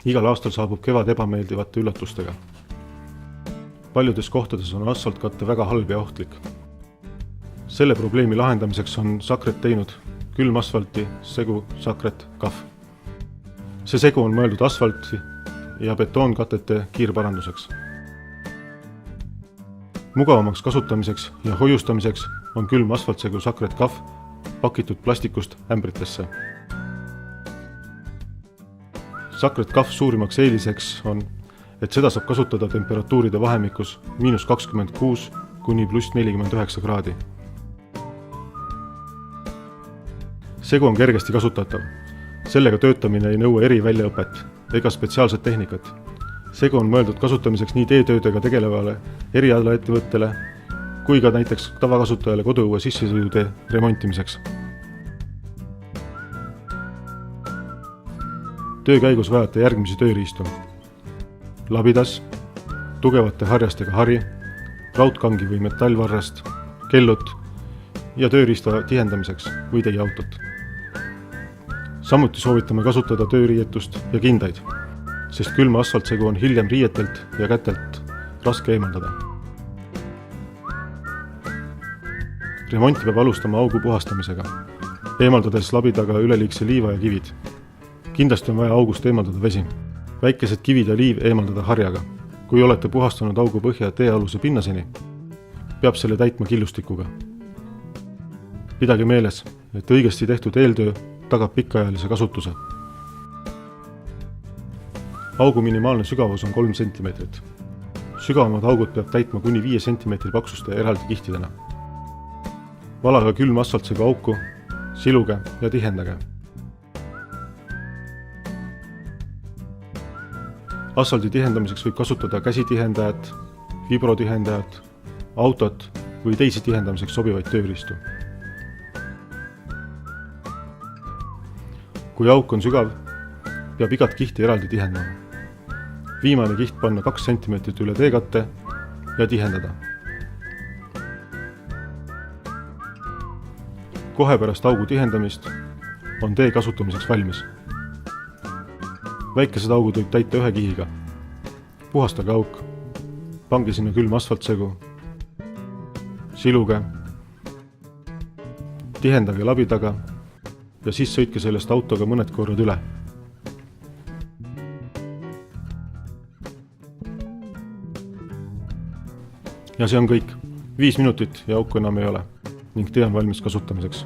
Igal aastal saabub kevad ebameeldivate üllatustega. Paljudes kohtades on asfaltkatte väga halb ja ohtlik. Selle probleemi lahendamiseks on Sakret teinud külmasfalti segu Sakret KAF. See segu on mõeldud asfalti ja betoonkatete kiirparanduseks. Mugavamaks kasutamiseks ja hoiustamiseks on külm asfaltsegu Sakret KAF pakitud plastikust ämbritesse. Sakret KAF suurimaks eeliseks on, et seda saab kasutada temperatuuride vahemikus -26 kuni +49 kraadi. Segu on kergesti kasutatav. Sellega töötamine ei nõua eriväljaõpet ega spetsiaalset tehnikat. Segu on mõeldud kasutamiseks nii teetöödega tegelevale erialaettevõttele kui ka näiteks tavakasutajale koduõue sissesõidutee remontimiseks. Töö käigus vajate järgmisi tööriistu. Labidas, tugevate harjastega hari, raudkangi või metallvarrast, kellut ja tööriista tihendamiseks või teieautot. Samuti soovitame kasutada tööriietust ja kindaid, sest külma asfaltsegu on hiljem riietelt ja kätelt raske eemaldada. Remonti peab alustama augu puhastamisega, eemaldades labidaga üleliigse liiva ja kivid. Kindlasti on vaja august eemaldada vesi. Väikesed kivid ja liiv eemaldada harjaga. Kui olete puhastanud augu põhja teealuse pinnaseni, peab selle täitma killustikuga. Pidage meeles, et õigesti tehtud eeltöö tagab pikaajalise kasutuse. Augu minimaalne sügavus on 3 cm. Sügavamad augud peab täitma kuni 5 cm paksuste eraldi kihtidena. Valaga külm asfaltsegu auku, siluge ja tihendage. Asfaldi tihendamiseks võib kasutada käsitihendajat, vibrotihendajat, autot või teisi tihendamiseks sobivaid tööriistu. Kui auk on sügav, peab igat kihti eraldi tihendama. Viimane kiht panna 2 cm üle teekatte ja tihendada. Kohe pärast augu tihendamist on tee kasutamiseks valmis. Väikesed augud võib täita 1 kihiga. Puhastage auk, pange sinna külm asfaltsegu, siluge, tihendage labidaga ja siis sõitke sellest autoga mõned korrad üle. Ja see on kõik. 5 minutit ja auku enam ei ole ning tee on valmis kasutamiseks.